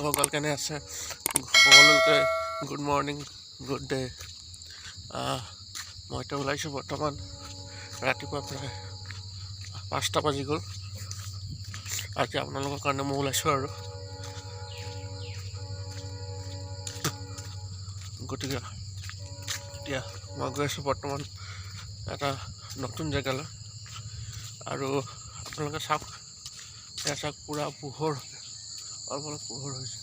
বন্ধুসকল কেনে আছে? সকলোকে গুড মৰ্ণিং, গুড ডে। মই এতিয়া ওলাইছোঁ বৰ্তমান ৰাতিপুৱা প্ৰায় 5টা বাজি গ'ল। আজি আপোনালোকৰ কাৰণে মই ওলাইছোঁ আৰু গতিকে এতিয়া মই গৈ আছোঁ বৰ্তমান এটা নতুন জেগালৈ। আৰু আপোনালোকে চাওক, এয়া চাওক পূৰা পোহৰ, অলপ অলপ পোহৰ হৈছে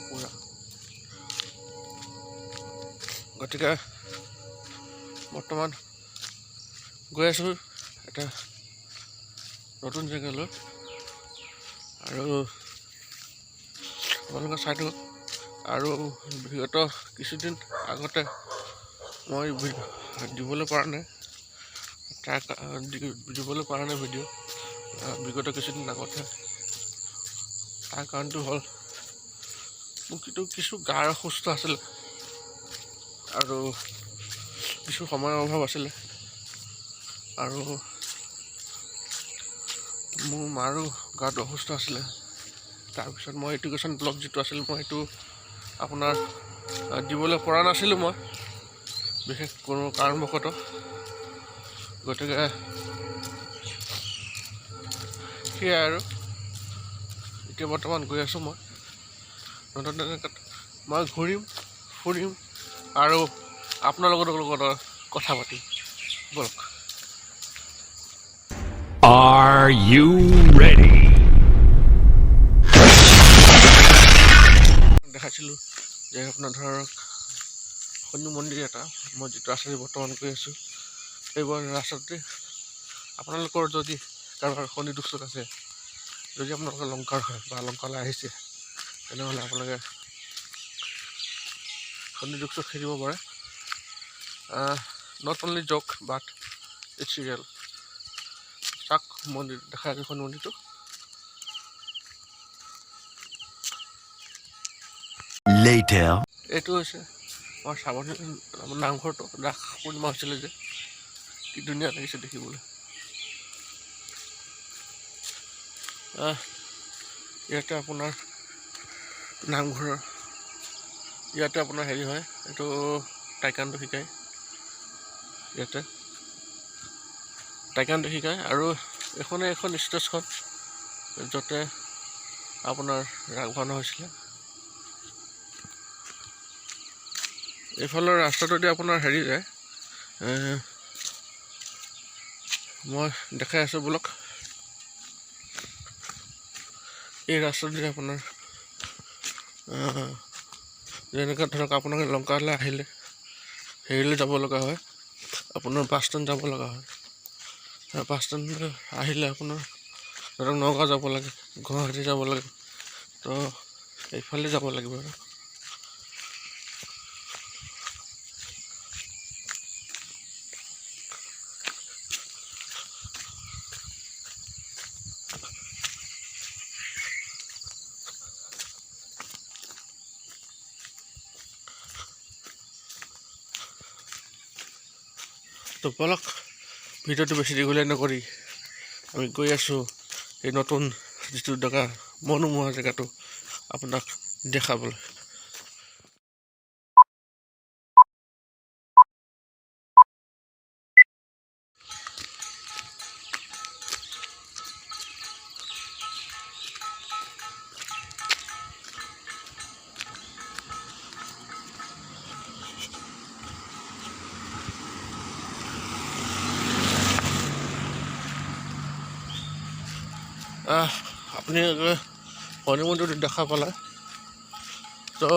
পূৰা। গতিকে বৰ্তমান গৈ আছোঁ এটা নতুন জেগালৈ। আৰু আপোনালোকে চাই থাকক। আৰু বিগত কিছুদিন আগতে মই দিবলৈ পৰা নাই ভিডিঅ' বিগত কিছুদিন আগতে। তাৰ কাৰণটো হ'ল মোক কিছু গাৰ অসুস্থ আছিলে আৰু কিছু সময়ৰ অভাৱ আছিলে। আৰু মোৰ মাৰো গাটো অসুস্থ আছিলে। তাৰপিছত মই এডুকেশ্যন ব্লগ যিটো আছিল মই এইটো আপোনাৰ দিবলৈ পৰা নাছিলোঁ মই বিশেষ কোনো কাৰণবশতঃ। গতিকে সেয়াই আৰু এতিয়া বৰ্তমান গৈ আছোঁ মই নতুন জেগাত। মই ঘূৰিম ফুৰিম আৰু আপোনালোকৰ লগত কথা পাতিম। বলক। Are you ready? দেখাইছিলোঁ যে আপোনাৰ ধৰক শনি মন্দিৰ এটা মই যিটো ৰাস্তা বৰ্তমান গৈ আছোঁ এইবোৰ ৰাস্তাতে আপোনালোকৰ যদি কাৰোবাৰ শনি দুষ্টত আছে, যদি আপোনালোকে লংকাৰ হয় বা লংকালৈ আহিছে, তেনেহ'লে আপোনালোকে শনি দুষ্টত খেলিব পাৰে। নট অনলি জক বাট ইটছ ৰিয়েল। চাওক মন্দিৰ দেখাই আছোঁ, শনি মন্দিৰটো। এইটো হৈছে আমাৰ চাবনি নামঘৰটো। ৰাস পূৰ্ণিমা হৈছিলে যে, কি ধুনীয়া লাগিছে দেখিবলৈ। ইয়াতে আপোনাৰ নামঘৰৰ ইয়াতে আপোনাৰ হেৰি হয়, এইটো টাইকাণ্ডো শিকায়। ইয়াতে টাইকাণ্ডো শিকায়। আৰু এখন ষ্টেজখন য'তে আপোনাৰ ৰাস ভাওনা হৈছিলে। এইফালৰ ৰাস্তাটোদি আপোনাৰ হেৰি যায়, মই দেখাই আছোঁ বলক। এই ৰাস্তাটোদি আপোনাৰ যেনেকৈ ধৰক আপোনালোকে লংকালৈ আহিলে হেৰিলৈ যাব লগা হয়, আপোনাৰ বাছ ষ্টেণ্ড যাব লগা হয়। বাছ ষ্টেণ্ডলৈ আহিলে আপোনাৰ ধৰক নগাঁও যাব লাগে, গুৱাহাটী যাব লাগে, তো এইফালে যাব লাগিব আৰু। তো বলক, ভিডিঅ'টো বেছি দীঘলীয়া নকৰি আমি গৈ আছোঁ এই নতুন যিটো জেগা, মনোমোহা জেগাটো আপোনাক দেখাবলৈ। আপুনি শনি মন্দিৰটো দেখা পালে। তো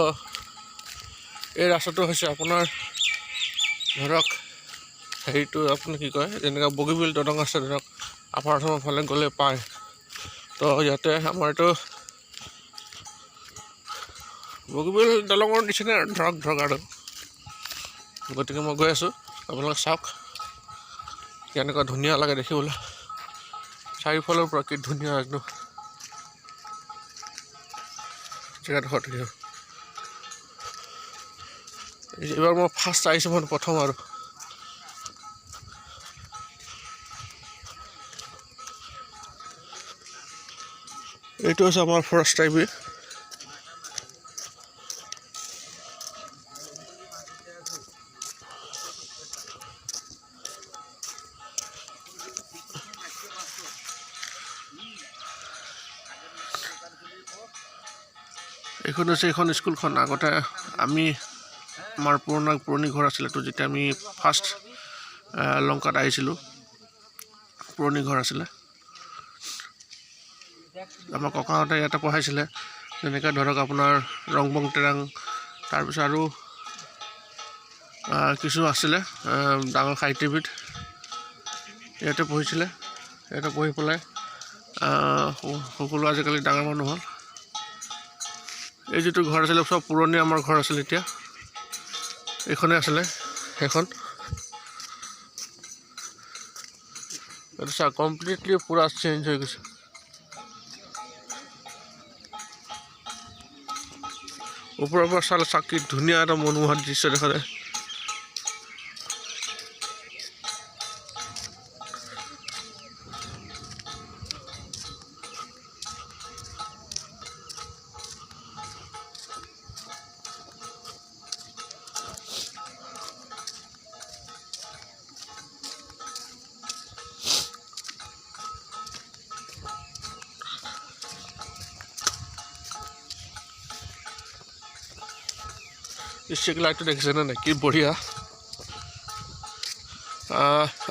এই ৰাস্তাটো হৈছে আপোনাৰ ধৰক হেৰিটো আপুনি কি কয়, যেনেকৈ বগীবিল দলং আছে ধৰক আপাৰ আচামৰ ফালে গ'লে পায়। তো ইয়াতে আমাৰ এইটো বগীবিল দলঙৰ নিচিনা ধৰক আৰু। গতিকে মই গৈ আছোঁ, আপোনালোকে চাওক কেনেকুৱা ধুনীয়া লাগে দেখিবলৈ। চাৰিওফালৰ পৰা কি ধুনীয়া একদম জেগাডোখৰ থাকিব। এইবাৰ মই ফাৰ্ষ্ট আহিছোঁ, মানে প্ৰথম আৰু। এইটো হৈছে আমাৰ ফাৰ্ষ্ট টাইম। এইখন হৈছে এইখন স্কুলখন আগতে আমি আমাৰ পুৰণি ঘৰ আছিলে তো যেতিয়া আমি ফাৰ্ষ্ট লংকাত আহিছিলোঁ পুৰণি ঘৰ আছিলে আমাৰ ককাহঁতে ইয়াতে পঢ়াইছিলে যেনেকৈ ধৰক আপোনাৰ ৰং বং টেৰাং তাৰপিছত আৰু কিছু আছিলে ডাঙৰ সাহিত্যবিদ ইয়াতে পঢ়িছিলে ইয়াতে পঢ়ি পেলাই সকলো আজিকালি ডাঙৰ মানুহ হ'ল এই যিটো ঘৰ আছিলে চব পুৰণি আমাৰ ঘৰ আছিলে এতিয়া এইখনে আছিলে সেইখন এইটো চা কমপ্লিটলি পূৰা চেঞ্জ হৈ গৈছে ওপৰৰ পৰা চালে চাকি ধুনীয়া এটা মনোমোহা দৃশ্য দেখা যায় ষ্ট্ৰীট লাইটটো দেখিছেনে নাই কি বঢ়িয়া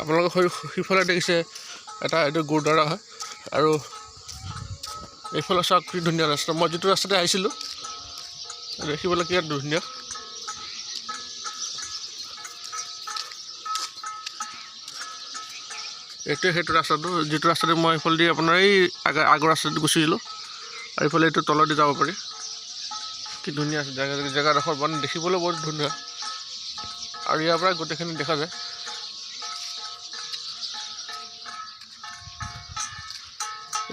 আপোনালোকে সিফালে দেখিছে এটা এইটো গুৰুদ্বাৰা হয় আৰু এইফালে চাওক কি ধুনীয়া ৰাস্তা মই যিটো ৰাস্তাতে আহিছিলোঁ দেখিবলৈ কি ধুনীয়া এইটোৱে সেইটো ৰাস্তাটো যিটো ৰাস্তাতে মই এইফালেদি আপোনাৰ এই আগৰ ৰাস্তাটো গুচিছিলোঁ আৰু এইফালে এইটো তলেদি যাব পাৰি কি ধুনীয়া আছে জেগাডোখৰ মানে দেখিবলৈ বহুত ধুনীয়া আৰু ইয়াৰ পৰা গোটেইখিনি দেখা যায়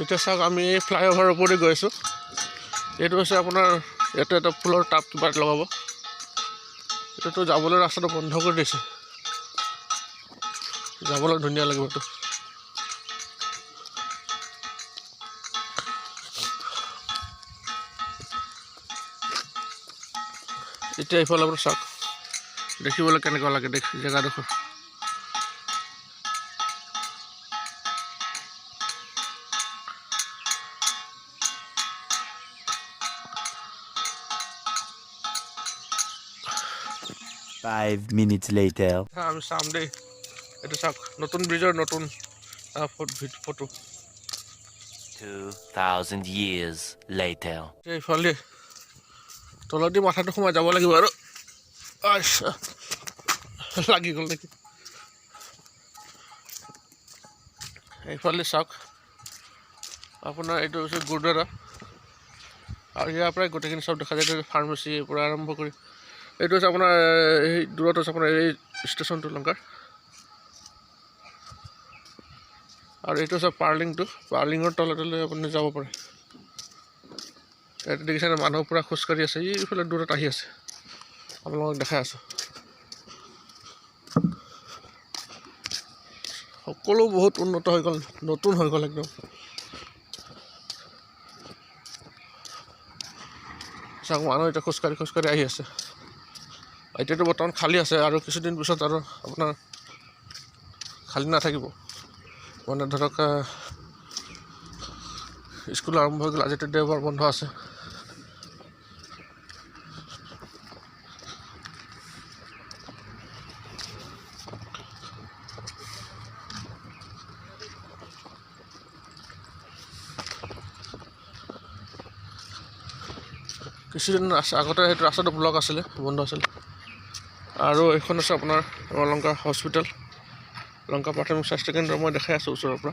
এতিয়া চাওক আমি ফ্লাইঅভাৰৰ ওপৰতে গৈ আছোঁ এইটো হৈছে আপোনাৰ ইয়াতে এটা ফুলৰ টাব কিবা লগাব এইটোতো যাবলৈ ৰাস্তাটো বন্ধ কৰি দিছে যাবলৈ ধুনীয়া লাগিব এইটো এতিয়া এইফালে পৰা চাওক দেখিবলৈ কেনেকুৱা লাগে জেগাডোখৰ Five minutes later. আমি চাম দেই এইটো চাওক নতুন ব্ৰিজৰ নতুন ফটো 2,000 years later. এইফালে তলদি মাথাটো সোমাই যাব লাগিব আৰু লাগি গ'ল নেকি এইফালে চাওক আপোনাৰ এইটো হৈছে গুৰুদ্বাৰা আৰু ইয়াৰ পৰাই গোটেইখিনি চব দেখা যায় ফাৰ্মাচীৰ পৰা আৰম্ভ কৰি এইটো হৈছে আপোনাৰ এই দূৰত আছে আপোনাৰ এই ষ্টেচনটো লংকাৰ আৰু এইটো হৈছে পাৰ্লিঙৰ তলে আপুনি যাব পাৰে ইয়াতে দেখিছেনে মানুহ পূৰা খোজকাঢ়ি আছে এইফালে দূৰত আহি আছে আপোনালোকক দেখাই আছোঁ সকলো বহুত উন্নত হৈ গ'ল নতুন হৈ গ'ল একদম চাওক মানুহ এতিয়া খোজকাঢ়ি আহি আছে এতিয়াতো বৰ্তমান খালী আছে আৰু কিছুদিন পিছত আৰু আপোনাৰ খালী নাথাকিব মানে ধৰক স্কুল আৰম্ভ হৈ গ'ল আজিতো দেওবাৰ বন্ধ আছে কিছুদিন আগতে সেইটো ৰাস্তাটো ব্লক আছিলে বন্ধ আছিলে আৰু এইখন আছে আপোনাৰ লংকা হস্পিটেল লংকা প্ৰাথমিক স্বাস্থ্য কেন্দ্ৰ মই দেখাই আছোঁ ওচৰৰ পৰা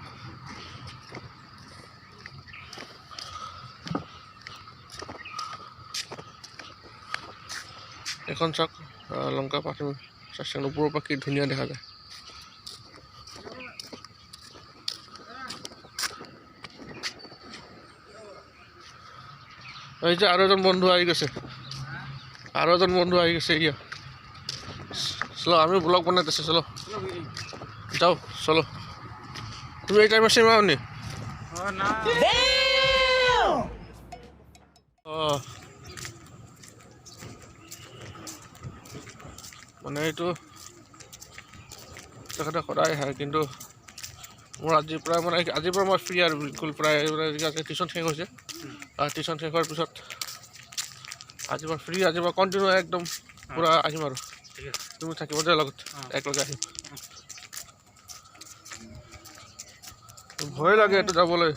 এখন চাওক লংকা প্ৰাথমিক স্বাস্থ্য কেন্দ্ৰ ওপৰৰ পৰা কি ধুনীয়া দেখা যায় এই যে আৰু এজন বন্ধু আহি গৈছে ইয়া চলো আমি ব্লগ বনাই দিছে চলো যাও চলো তুমি এই টাইমে চিমা নি মানে এইটো তেখেতে সদায় আহে কিন্তু মোৰ আজিৰ পৰা মই ফ্ৰী আৰু বিলকুল প্ৰায় টিউশ্যন শেষ হৈছে টিউশ্যন শেষ হোৱাৰ পিছত আজি পৰা ফ্ৰী আজি পৰা কণ্টিনিউ একদম পুৰা আহিম আৰু তুমি থাকিব যে লগত একেলগে আহিম ভয় লাগে এইটো যাবলৈ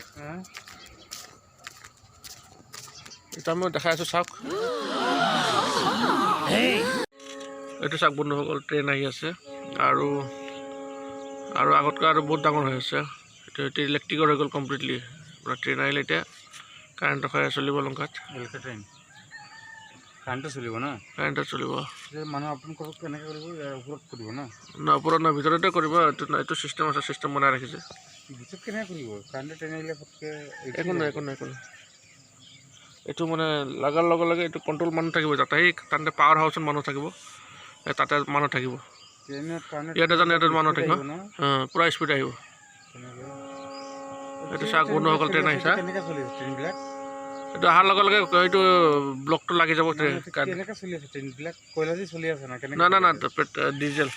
এটা মই দেখাই আছোঁ চাওক এইটো চাওক বন্ধুসকল ট্ৰেইন আহি আছে আৰু আৰু আগতকৈ আৰু বহুত ডাঙৰ হৈ আছে এইটো এতিয়া ইলেক্ট্ৰিকৰ হৈ গ'ল কমপ্লিটলি পুৰা ট্ৰেইন আহিলে এতিয়া কাৰেণ্টৰ খাই চলিব লংকাত ট্ৰেইন কাৰেণ্টত চলিব না কাৰেণ্টত চলিব মানুহ আপোনালোকক কেনেকৈ কৰিব ইয়াৰ ওপৰত কৰিব না না ওপৰত না ভিতৰতে কৰিব এইটো চিষ্টেম আছে চিষ্টেম বনাই ৰাখিছে ভিতৰত কেনেকৈ কৰিব কাৰেণ্টত ট্ৰেইন আহিলে ফটকৈ একো নাই একো নাই একো নাই এইটো মানে লগাৰ লগে লগে এইটো কণ্ট্ৰল মানুহ থাকিব যাতে সেই তাতে পাৱাৰ হাউচত মানুহ থাকিব তাতে মানুহ থাকিব ইয়াতে জানে ইয়াতে মানুহ থাকিব পূৰা স্পীড আহিব এইটো চাওক বন্ধুসকল ট্ৰেইন আহিছে কেনেকৈ চলি আছে ট্ৰেইনবিলাক এইটো অহাৰ লগে লগে এইটো ব্লকটো লাগি যাব কেনেকৈ চলি আছে ট্ৰেইনবিলাক কয়লা দি চলি আছে না কেনেকৈ না না না ডিজেল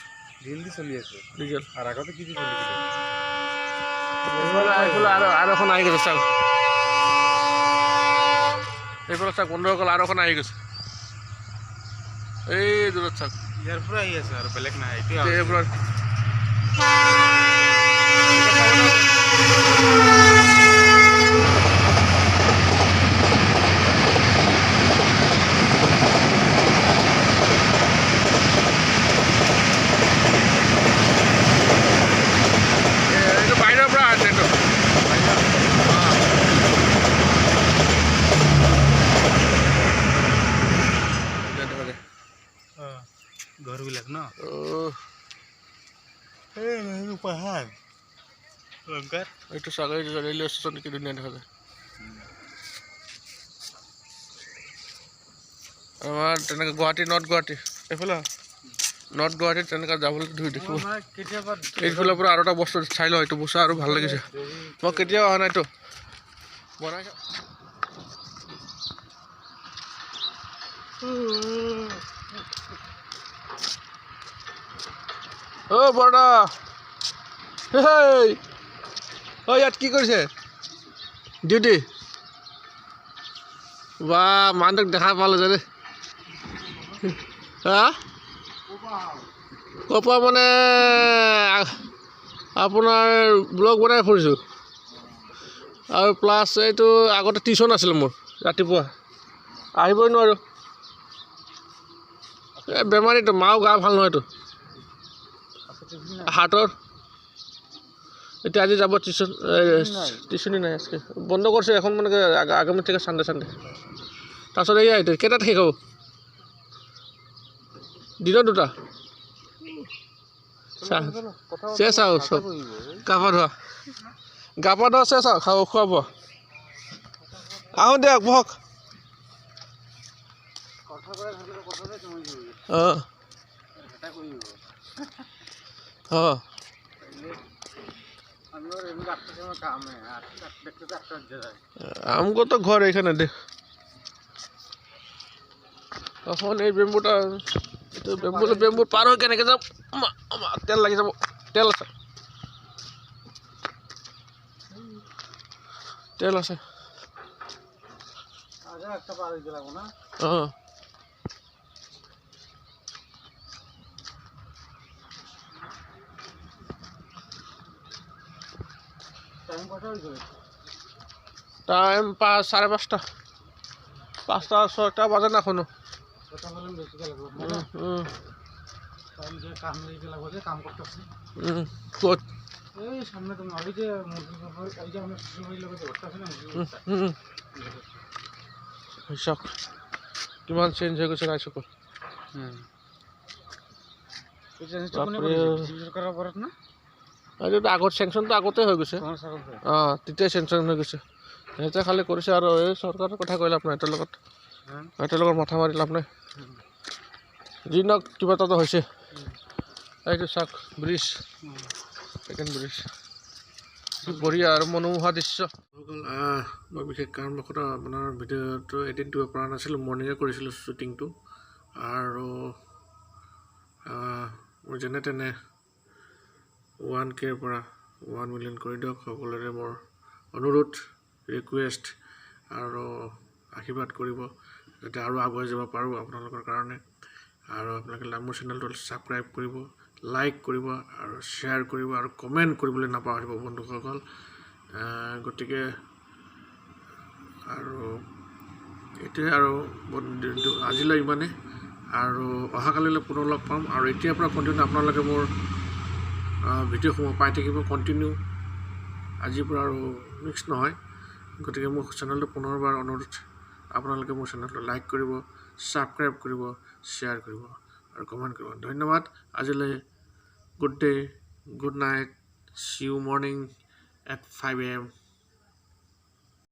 ডিজেল দি চলি আছে ডিজেল আৰু আগতে কি দি চলিছিলে এইফালে আৰু এখন আহি গৈছে চাওক এইফালে চাওক বন্ধুসকল আৰু এখন আহি গৈছে এই দূৰত চাওক ইয়াৰ পৰা আহি আছে আৰু বেলেগ নাই এইফালে এইটো বাহিৰৰ পৰা আহে ট্ৰেইনটো ঘৰবিলাক ন অঁ পাহাৰ লংকাত এইটো চাওক এইটো ৰেলৱে ষ্টেচন কি ধুনীয়া দেখা যায় আমাৰ তেনেকৈ গুৱাহাটী নৰ্থ গুৱাহাটী এইফালে নৰ্থ গুৱাহাটীত তেনেকৈ যাবলৈ ধুই দেখিব কেতিয়াবা এইফালৰ পৰা আৰু এটা বস্তু চাই লওঁ এইটো বস্তু আৰু ভাল লাগিছে মই কেতিয়াও অহা নাইতো বনাই অ' বৰদা অ' ইয়াত কি কৰিছে ডিউটি বা মানুহটোক দেখা পালোঁ যে হা ক'ৰ পৰা মানে আপোনাৰ ব্লগ বনাই ফুৰিছোঁ আৰু প্লাছ এইটো আগতে টিউশ্যন আছিলে মোৰ ৰাতিপুৱা আহিবই নোৱাৰোঁ এই বেমাৰীটো মাও গা ভাল নহয়তো হাৰ্টৰ এতিয়া আজি যাব টিউশ্যনই নাই আজকে বন্ধ কৰিছে এখন মানে আগামী থেকে চানডে তাৰপিছত এয়া এতিয়া কেইটাত শেষ হ'ব দিনত দুটা চেচ আৰু চব গা পা ধোৱা চেচ আৰু খাব খোৱা বোৱা আহোঁ দিয়ক বহক অঁ অঁ আমগো তো ঘৰ এখানে দেখ এখন এই বেম্বুটা এইটো বেম্বু পাৰ হৈ কেনেকৈ যাম তেল লাগি যাব তেল আছে অঁ টাইম 5:30 5টা 6টা বাজে না এখনো ক'ত চাওক কিমান চেঞ্জ হৈ গৈছে ৰাইজসকল এইটো আগত চেংচনটো আগতে হৈ গৈছে অঁ তেতিয়াই চেংচন হৈ গৈছে সিহঁতে খালি কৰিছে আৰু এই চৰকাৰৰ কথা কৈ লাভ নাই সিহঁতৰ লগত মাথা মাৰি লাভ নাই যি নহওক কিবা এটাতো হৈছে এইটো চাওক ব্ৰিজ ছেকেণ্ড ব্ৰিজ বঢ়িয়া আৰু মনোমোহা দৃশ্য মই বিশেষ কাৰণবশতঃ আপোনাৰ ভিডিঅ'টো এডিট দিব পৰা নাছিলোঁ মৰ্ণিঙে কৰিছিলোঁ শ্বুটিংটো আৰু মোৰ যেনে তেনে 1Kৰ পৰা 1 মিলিয়ন কৰি দিয়ক সকলোৰে মোৰ অনুৰোধ ৰিকুৱেষ্ট আৰু আশীৰ্বাদ কৰিব যাতে আৰু আগুৱাই যাব পাৰোঁ আপোনালোকৰ কাৰণে আৰু আপোনালোকে মোৰ চেনেলটো ছাবস্ক্ৰাইব কৰিব লাইক কৰিব আৰু শ্বেয়াৰ কৰিব আৰু কমেণ্ট কৰিবলৈ নাপাহৰিব বন্ধুসকল গতিকে আৰু এইটোৱে আৰু আজিলৈ ইমানেই আৰু অহাকালিলৈ পুনৰ লগ পাম আৰু এতিয়াৰ পৰা কণ্টিনিউ আপোনালোকে মোৰ ভিডিঅ'সমূহ পাই থাকিব কণ্টিনিউ আজিৰ পৰা আৰু মিক্স নহয় গতিকে মোৰ চেনেলটো পুনৰবাৰ অনুৰোধ আপোনালোকে মোৰ চেনেলটো লাইক কৰিব ছাবস্ক্ৰাইব কৰিব শ্বেয়াৰ কৰিব আৰু কমেণ্ট কৰিব ধন্যবাদ আজিলৈ good day good night see you morning at 5 AM